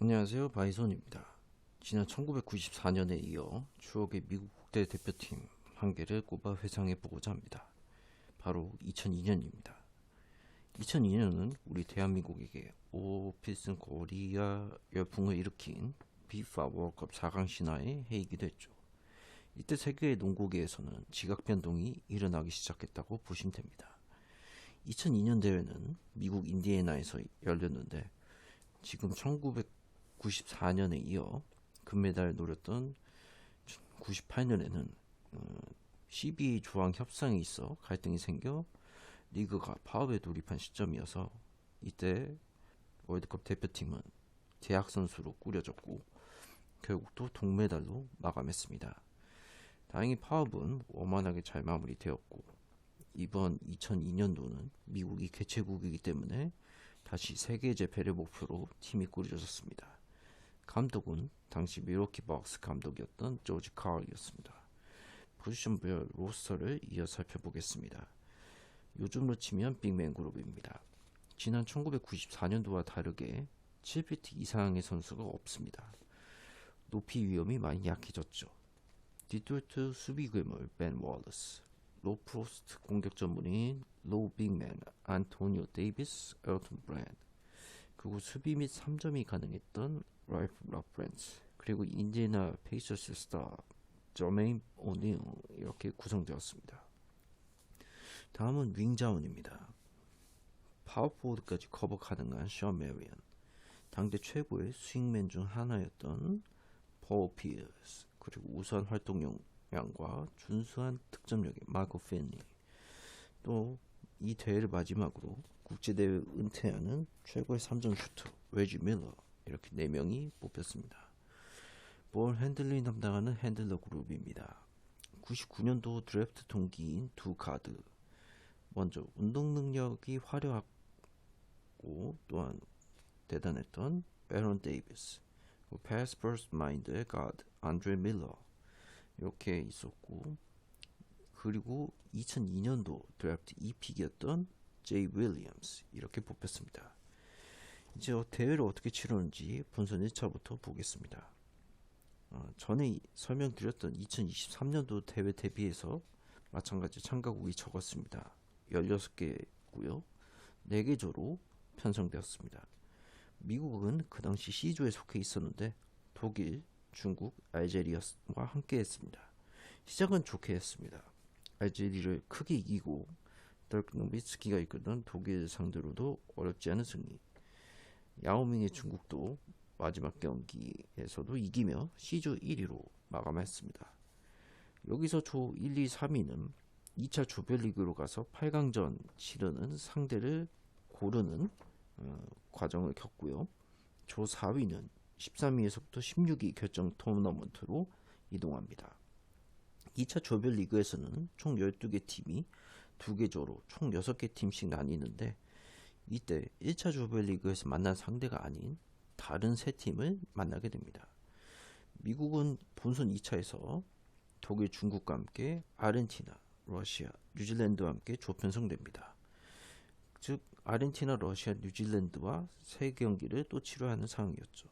안녕하세요, 바이손입니다. 지난 1994년에 이어 추억의 미국 국대 대표팀 한 개를 꼽아 회상해 보고자 합니다. 바로 2002년입니다. 2002년은 우리 대한민국에게 오필슨 코리아 열풍을 일으킨 비파 월드컵 4강 신화의 해이기도 했죠. 이때 세계 농구계에서는 지각 변동이 일어나기 시작했다고 보시면 됩니다. 2002년 대회는 미국 인디애나에서 열렸는데 지금 1994년에 이어 금메달을 노렸던 98년에는 CBA 조항 협상이 있어 갈등이 생겨 리그가 파업에 돌입한 시점이어서 이때 월드컵 대표팀은 재학 선수로 꾸려졌고 결국 또 동메달로 마감했습니다. 다행히 파업은 원만하게 잘 마무리되었고 이번 2002년도는 미국이 개최국이기 때문에 다시 세계제 배를 목표로 팀이 꾸려졌습니다. 감독은 당시 밀워키 벅스 감독이었던 조지 카울이었습니다. 포지션별 로스터를 이어 살펴보겠습니다. 요즘으로 치면 빅맨 그룹입니다. 지난 1994년도와 다르게 7피트 이상의 선수가 없습니다. 높이 위험이 많이 약해졌죠. 디톨트 수비 괴물 벤 월러스, 로 프로스트 공격 전문인 로우 빅맨 안토니오 데이비스, 엘튼 브랜드, 그리고 수비 및 3점이 가능했던 라이프 러프렌스, 그리고 인디애나 페이서스 스타 저메인 오닐, 이렇게 구성되었습니다. 다음은 윙 자원입니다. 파워포워드까지 커버 가능한 션 메리언, 당대 최고의 스윙맨 중 하나였던 폴 피어스, 그리고 우수한 활동량과 준수한 득점력의 마코 핀리, 또 이 대회를 마지막으로 국제대회 은퇴하는 최고의 3점 슈터 레지 밀러, 이렇게 4명이 뽑혔습니다. 볼 핸들링 담당하는 핸들러 그룹입니다. 99년도 드래프트 동기인 두 가드, 먼저 운동 능력이 화려하고 또한 대단했던 에런 데이비스, 패스 퍼스트 마인드의 가드 안드레 밀러, 이렇게 있었고, 그리고 2002년도 드래프트 2픽이었던 제이 윌리엄스, 이렇게 뽑혔습니다. 이제 대회를 어떻게 치르는지 본선 1차부터 보겠습니다. 전에 설명드렸던 2023년도 대회 대비해서 마찬가지 참가국이 적었습니다. 16개고요. 4개 조로 편성되었습니다. 미국은 그 당시 C조에 속해 있었는데 독일, 중국, 알제리아와 함께 했습니다. 시작은 좋게 했습니다. 알제리를 크게 이기고 덜크 노비츠키가 이끄던 독일 상대로도 어렵지 않은 승리. 야오밍의 중국도 마지막 경기에서도 이기며 C조 1위로 마감했습니다. 여기서 조 1, 2, 3위는 2차 조별리그로 가서 8강전 치르는 상대를 고르는 과정을 겪고요. 조 4위는 13위에서부터 16위 결정 토너먼트로 이동합니다. 2차 조별리그에서는 총 12개 팀이 2개 조로 총 6개 팀씩 나뉘는데 이때 1차 조별리그에서 만난 상대가 아닌 다른 3팀을 만나게 됩니다. 미국은 본선 2차에서 독일, 중국과 함께 아르헨티나, 러시아, 뉴질랜드와 함께 조편성됩니다. 즉 아르헨티나, 러시아, 뉴질랜드와 3경기를 또 치러야 하는 상황이었죠.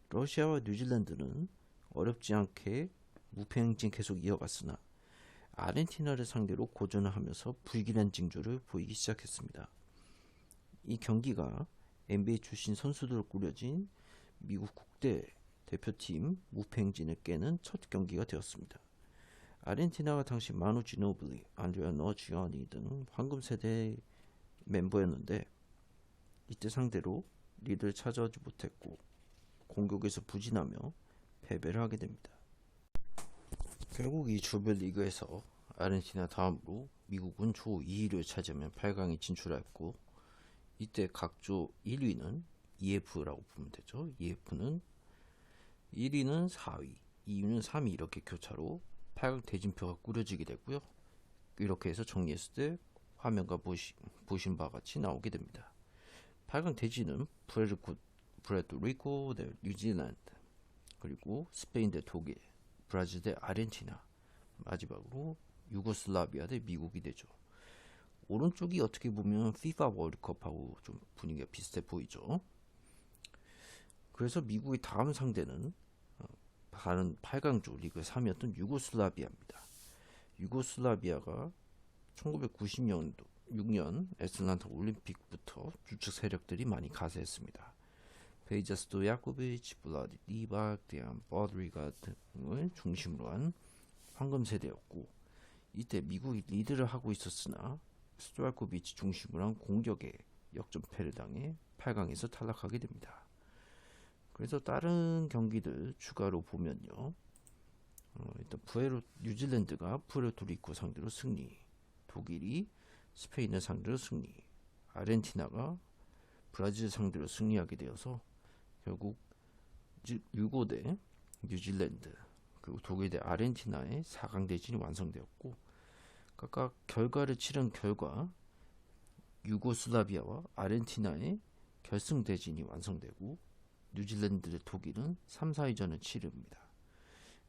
러시아와 뉴질랜드는 어렵지 않게 무패행진 계속 이어갔으나 아르헨티나를 상대로 고전을 하면서 불길한 징조를 보이기 시작했습니다. 이 경기가 NBA 출신 선수들로 꾸려진 미국 국대 대표팀 무패행진을 깨는 첫 경기가 되었습니다. 아르헨티나가 당시 마누 지노블리, 안드레아 너지아니 등 황금 세대 멤버였는데 이때 상대로 리드를 찾아오지 못했고 공격에서 부진하며 패배를 하게 됩니다. 결국 이 조별리그에서 아르헨티나 다음으로 미국은 조 2위를 차지하며 8강에 진출했고 이때 각조 1위는 EF라고 보면 되죠. EF는 1위는 4위, 2위는 3위 이렇게 교차로 8강 대진표가 꾸려지게 되고요. 이렇게 해서 정리했을 때 화면과 보신 바와 같이 나오게 됩니다. 8강 대진은 프레토리코 대 뉴질랜드, 그리고 스페인 대 독일, 브라질 대 아르헨티나, 마지막으로 유고슬라비아 대 미국이 되죠. 오른쪽이 어떻게 보면 FIFA 월드컵하고 좀 분위기가 비슷해 보이죠. 그래서 미국의 다음 상대는 다른 8강조 리그 3위였던 유고슬라비아입니다. 유고슬라비아가 1990년도 6년 애틀란타 올림픽부터 주축 세력들이 많이 가세했습니다. 베이자 스토야코비치, 블라디 리박, 데안 버드리가 등을 중심으로 한 황금 세대였고, 이때 미국이 리드를 하고 있었으나 스토야코비치 중심으로 한 공격에 역전패를 당해 8강에서 탈락하게 됩니다. 그래서 다른 경기들 추가로 보면요, 일단 뉴질랜드가 푸에르토리코 상대로 승리, 독일이 스페인을 상대로 승리, 아르헨티나가 브라질 상대로 승리하게 되어서 결국 유고 대 뉴질랜드 그리고 독일 대 아르헨티나의 4강 대진이 완성되었고, 각각 결과를 치른 결과 유고슬라비아와 아르헨티나의 결승 대진이 완성되고, 뉴질랜드 대 독일은 3, 4위전을 치릅니다.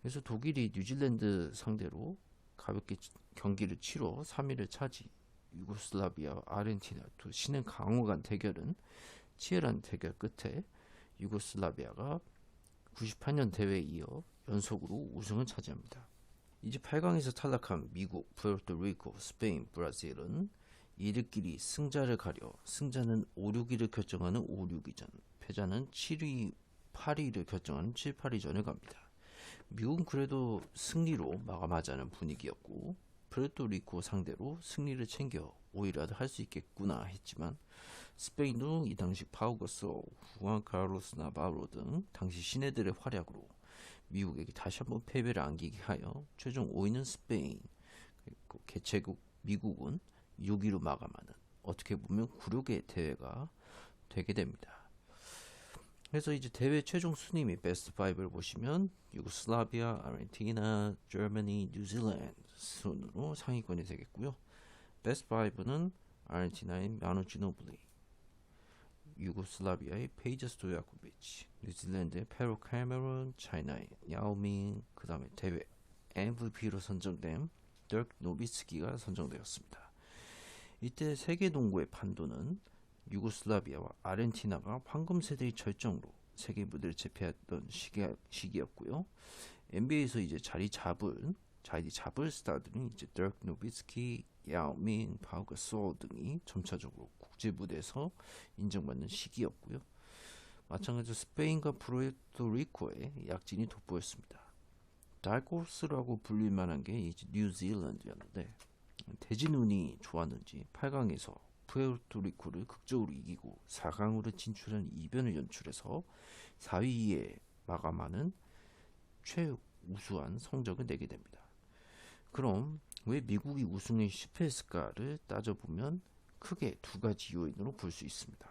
그래서 독일이 뉴질랜드 상대로 가볍게 경기를 치러 3위를 차지, 유고슬라비아와 아르헨티나 두 신흥 강호 간 대결은 치열한 대결 끝에 유고슬라비아가 98년 대회에 이어 연속으로 우승을 차지합니다. 이제 8강에서 탈락한 미국, 푸에르토리코, 스페인, 브라질은 이들끼리 승자를 가려 승자는 5, 6위를 결정하는 5, 6위전, 패자는 7위, 8위를 결정하는 7, 8위전을 갑니다. 미국은 그래도 승리로 마감하자는 분위기였고, 푸에르토리코 상대로 승리를 챙겨 5위라도 할 수 있겠구나 했지만, 스페인도 이 당시 파우거소, 후안 카를로스 나바로 등 당시 신예들의 활약으로 미국에게 다시 한번 패배를 안기게 하여 최종 5위는 스페인, 그리고 개최국 미국은 6위로 마감하는, 어떻게 보면 굴욕의 대회가 되게 됩니다. 그래서 이제 대회 최종 순위 및 베스트 5를 보시면 유고슬라비아, 아르헨티나, 저머니, 뉴질랜드 순으로 상위권이 되겠고요. 베스트 5는 아르헨티나의 마누 지노블리, 유고슬라비아의 페이자 스토야코비치, 뉴질랜드의 페로 카메론, 차이나의 야오밍, 그 다음에 대회 MVP로 선정된 덜크 노비츠키가 선정되었습니다. 이때 세계 농구의 판도는 유고슬라비아와 아르헨티나가 황금 세대의 절정으로 세계 무대를 제패했던 시기였고요. NBA에서 이제 자리 잡을 스타들은 이제 덜크 노비츠키, 야오민, 파우가솔 등이 점차적으로 국제 무대에서 인정받는 시기였고요. 마찬가지로 스페인과 푸에르토리코의 약진이 돋보였습니다. 달코스라고 불릴 만한 게 이제 뉴질랜드였는데, 대진 운이 좋았는지 8강에서 푸에르토리코를 극적으로 이기고 4강으로 진출한 이변을 연출해서 4위에 마감하는 최우수한 성적을 내게 됩니다. 그럼 왜 미국이 우승에 실패했을까를 따져보면 크게 두 가지 요인으로 볼 수 있습니다.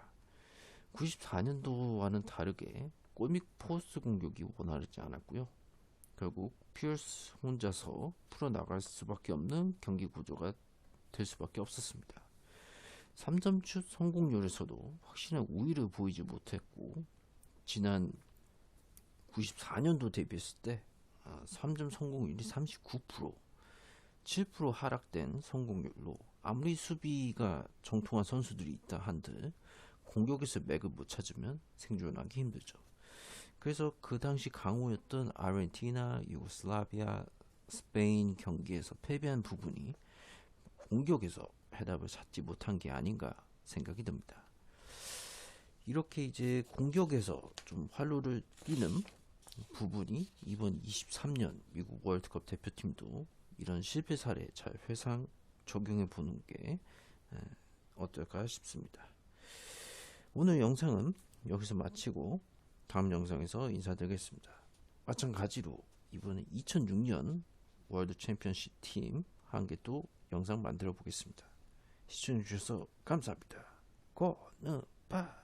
94년도와는 다르게 골밑 포스트 공격이 원활하지 않았고요. 결국 피어스 혼자서 풀어나갈 수밖에 없는 경기 구조가 될 수밖에 없었습니다. 3점슛 성공률에서도 확실한 우위를 보이지 못했고, 지난 94년도 데뷔했을 때 3점 성공률이 39%, 7% 하락된 성공률로 아무리 수비가 정통한 선수들이 있다 한들 공격에서 맥을 못 찾으면 생존하기 힘들죠. 그래서 그 당시 강호였던 아르헨티나, 유고슬라비아, 스페인 경기에서 패배한 부분이 공격에서 해답을 찾지 못한 게 아닌가 생각이 듭니다. 이렇게 이제 공격에서 좀 활로를 띠는 부분이 이번 23년 미국 월드컵 대표팀도 이런 실패 사례 잘 회상 적용해 보는 게 어떨까 싶습니다. 오늘 영상은 여기서 마치고 다음 영상에서 인사드리겠습니다. 마찬가지로 이번에 2006년 월드 챔피언십 팀 한 개 또 영상 만들어 보겠습니다. 시청해 주셔서 감사합니다. 고느바